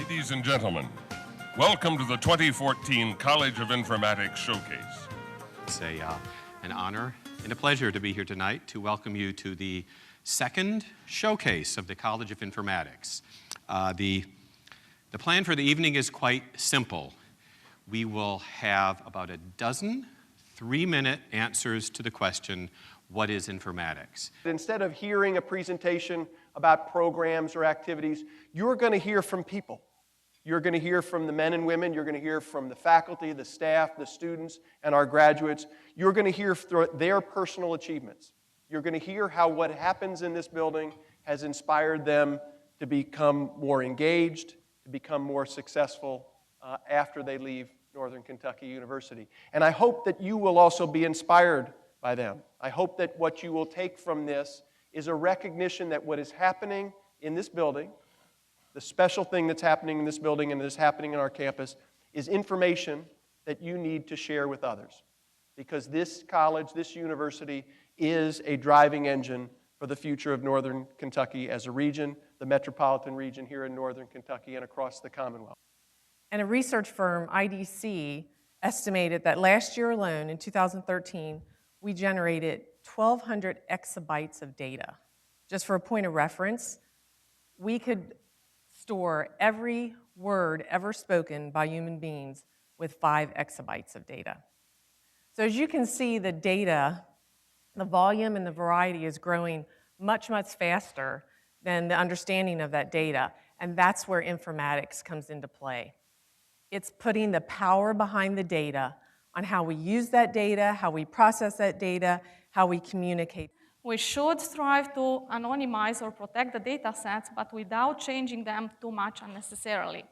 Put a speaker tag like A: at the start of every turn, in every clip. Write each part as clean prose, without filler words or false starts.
A: Ladies and gentlemen, welcome to the 2014 College of Informatics Showcase.
B: It's an honor and a pleasure to be here tonight to welcome you to the second showcase of the College of Informatics. The plan for the evening is quite simple. We will have about a dozen 3-minute answers to the question, what is informatics?
C: Instead of hearing a presentation about programs or activities, you're going to hear from people. You're going to hear from the men and women. You're going to hear from the faculty, the staff, the students, and our graduates. You're going to hear their personal achievements. You're going to hear how what happens in this building has inspired them to become more engaged, to become more successful after they leave Northern Kentucky University. And I hope that you will also be inspired by them. I hope that what you will take from this is a recognition that what is happening in this building, the special thing that's happening in this building and that is happening in our campus, is information that you need to share with others. Because this college, this university, is a driving engine for the future of Northern Kentucky as a region, the metropolitan region here in Northern Kentucky and across the Commonwealth.
D: And a research firm, IDC, estimated that last year alone, in 2013, we generated 1,200 exabytes of data. Just for a point of reference, we could store every word ever spoken by human beings with 5 exabytes of data. So as you can see, the data, the volume and the variety is growing much, much faster than the understanding of that data, and that's where informatics comes into play. It's putting the power behind the data on how we use that data, how we process that data, how we communicate.
E: We should strive to anonymize or protect the data sets, but without changing them too much unnecessarily.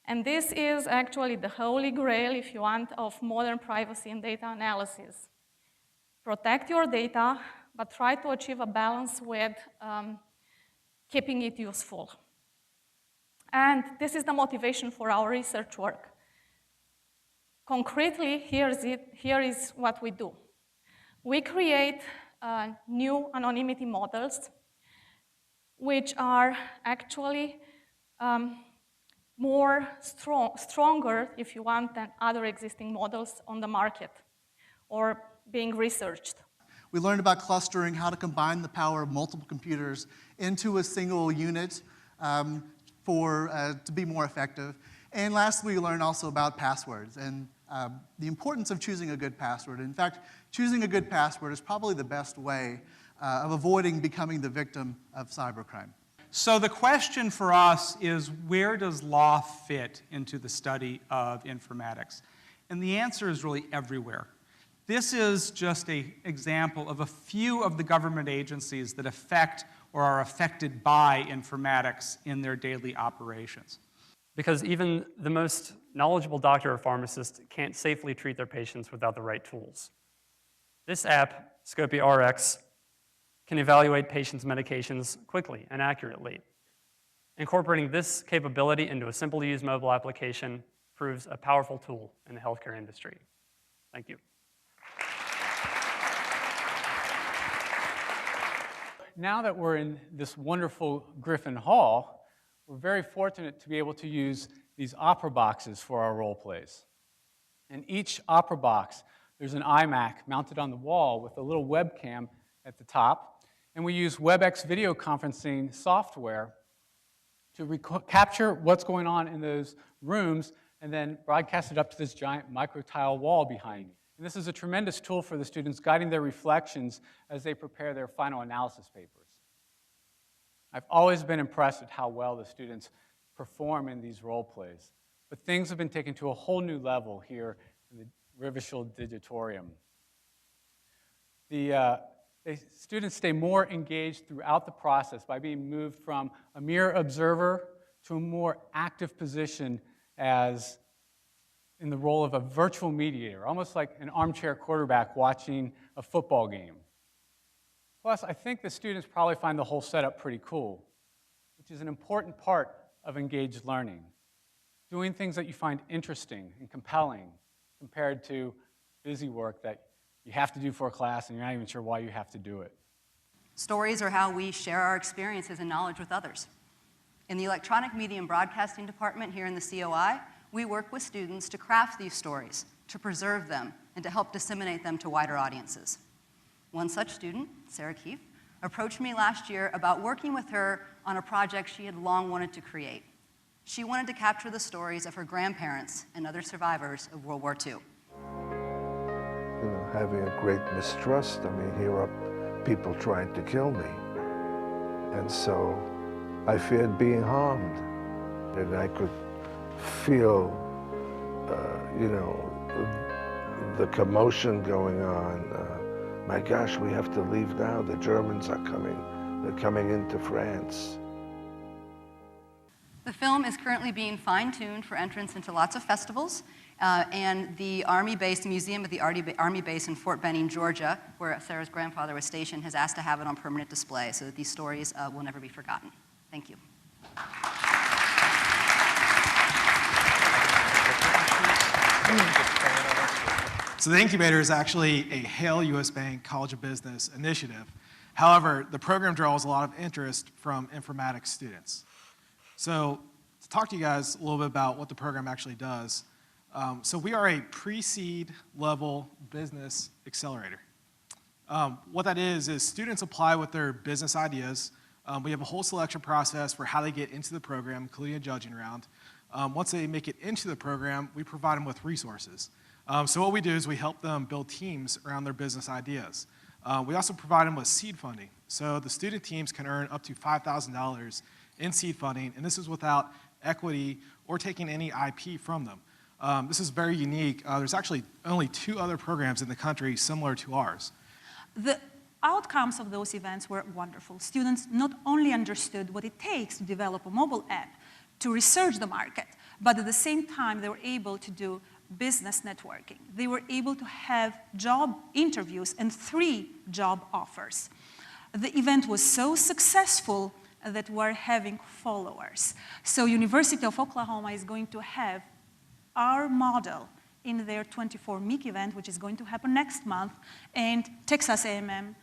E: And this is actually the holy grail, if you want, of modern privacy and data analysis. Protect your data, but try to achieve a balance with keeping it useful. And this is the motivation for our research work. Concretely, here is what we do. We create new anonymity models, which are actually stronger, if you want, than other existing models on the market or being researched.
F: We learned about clustering, how to combine the power of multiple computers into a single unit to be more effective. And lastly, we learned also about passwords and the importance of choosing a good password. In fact, choosing a good password is probably the best way of avoiding becoming the victim of cybercrime.
G: So the question for us is, where does law fit into the study of informatics? And the answer is really everywhere. This is just an example of a few of the government agencies that affect or are affected by informatics in their daily operations.
H: Because even the most knowledgeable doctor or pharmacist can't safely treat their patients without the right tools. This app, Scopia RX, can evaluate patients' medications quickly and accurately. Incorporating this capability into a simple-to-use mobile application proves a powerful tool in the healthcare industry. Thank you.
I: Now that we're in this wonderful Griffin Hall, we're very fortunate to be able to use these opera boxes for our role plays. In each opera box, there's an iMac mounted on the wall with a little webcam at the top, and we use WebEx video conferencing software to capture what's going on in those rooms and then broadcast it up to this giant micro-tile wall behind me. And this is a tremendous tool for the students, guiding their reflections as they prepare their final analysis papers. I've always been impressed with how well the students perform in these role plays, but things have been taken to a whole new level here in the Rivishall Digitorium. The students stay more engaged throughout the process by being moved from a mere observer to a more active position as in the role of a virtual mediator, almost like an armchair quarterback watching a football game. Plus, I think the students probably find the whole setup pretty cool, which is an important part of engaged learning. Doing things that you find interesting and compelling compared to busy work that you have to do for a class and you're not even sure why you have to do it.
J: Stories are how we share our experiences and knowledge with others. In the Electronic Media and Broadcasting Department here in the COI, we work with students to craft these stories, to preserve them, and to help disseminate them to wider audiences. One such student, Sarah Keefe, approached me last year about working with her on a project she had long wanted to create. She wanted to capture the stories of her grandparents and other survivors of World War II.
K: You know, having a great mistrust. I mean, here are people trying to kill me. And so I feared being harmed. And I could feel, you know, the commotion going on. My gosh, we have to leave now. The Germans are coming. They're coming into France.
J: The film is currently being fine-tuned for entrance into lots of festivals, and the Army-based museum at the Army base in Fort Benning, Georgia, where Sarah's grandfather was stationed, has asked to have it on permanent display so that these stories will never be forgotten. Thank you.
L: So the incubator is actually a Hale U.S. Bank College of Business initiative. However, the program draws a lot of interest from informatics students. So to talk to you guys a little bit about what the program actually does, so we are a pre-seed level business accelerator. What that is students apply with their business ideas. We have a whole selection process for how they get into the program, including a judging round. Once they make it into the program, we provide them with resources. So what we do is we help them build teams around their business ideas. We also provide them with seed funding. So the student teams can earn up to $5,000 in seed funding, and this is without equity or taking any IP from them. This is very unique. There's actually only 2 other programs in the country similar to ours.
M: The outcomes of those events were wonderful. Students not only understood what it takes to develop a mobile app, to research the market, but at the same time they were able to do business networking. They were able to have job interviews and 3 job offers. The event was so successful that we're having followers. So University of Oklahoma is going to have our model in their 24 MIC event, which is going to happen next month, and Texas A&M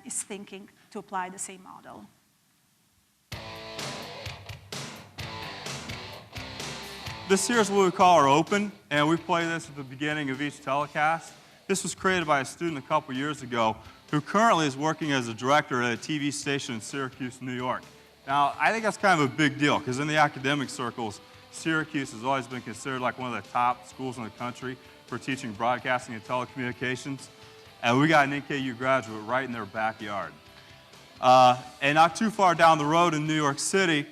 M: is thinking to apply the same model.
N: This here is what we call our open, and we play this at the beginning of each telecast. This was created by a student a couple years ago who currently is working as a director at a TV station in Syracuse, New York. Now, I think that's kind of a big deal, because in the academic circles, Syracuse has always been considered like one of the top schools in the country for teaching broadcasting and telecommunications. And we got an NKU graduate right in their backyard. And not too far down the road in New York City,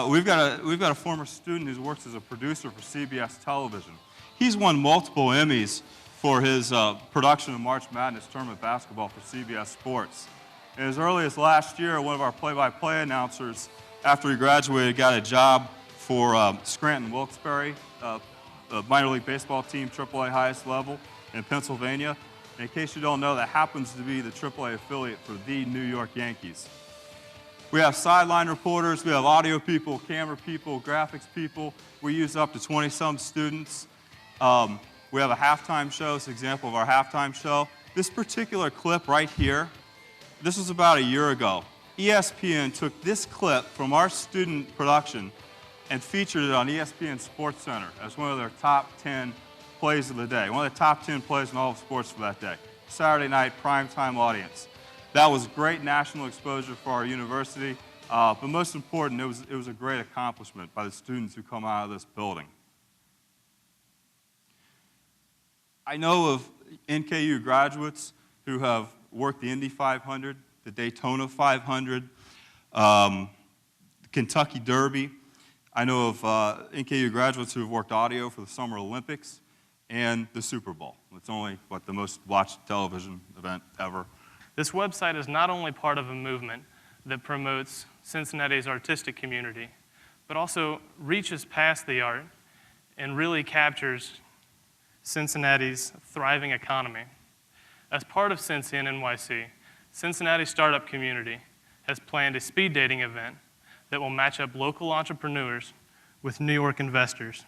N: we've got a former student who works as a producer for CBS Television. He's won multiple Emmys for his production of March Madness tournament basketball for CBS Sports. And as early as last year, one of our play-by-play announcers, after he graduated, got a job for Scranton Wilkes-Barre, the minor league baseball team, AAA highest level in Pennsylvania. And in case you don't know, that happens to be the AAA affiliate for the New York Yankees. We have sideline reporters, we have audio people, camera people, graphics people. We use up to 20-some students. We have a halftime show. It's an example of our halftime show. This particular clip right here, this was about a year ago. ESPN took this clip from our student production and featured it on ESPN Sports Center as one of their top 10 plays of the day, one of the top 10 plays in all of sports for that day. Saturday night, primetime audience. That was great national exposure for our university, but most important, it was a great accomplishment by the students who come out of this building. I know of NKU graduates who have worked the Indy 500, the Daytona 500, the Kentucky Derby. I know of NKU graduates who have worked audio for the Summer Olympics and the Super Bowl. It's only, the most watched television event ever.
O: This website is not only part of a movement that promotes Cincinnati's artistic community, but also reaches past the art and really captures Cincinnati's thriving economy. As part of Cincy N NYC, Cincinnati startup community has planned a speed dating event that will match up local entrepreneurs with New York investors.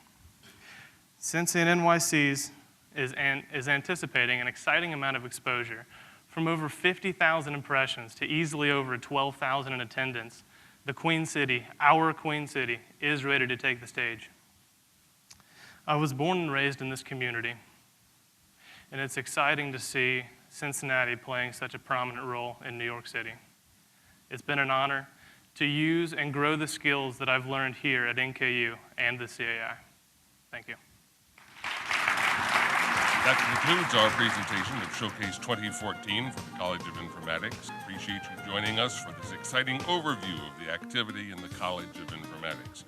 O: Cincy N NYC is anticipating an exciting amount of exposure from over 50,000 impressions to easily over 12,000 in attendance the Queen City, our Queen City, is ready to take the stage. I was born and raised in this community, and it's exciting to see Cincinnati playing such a prominent role in New York City. It's been an honor to use and grow the skills that I've learned here at NKU and the CAI. Thank you.
A: That concludes our presentation of Showcase 2014 for the College of Informatics. Appreciate you joining us for this exciting overview of the activity in the College of Informatics.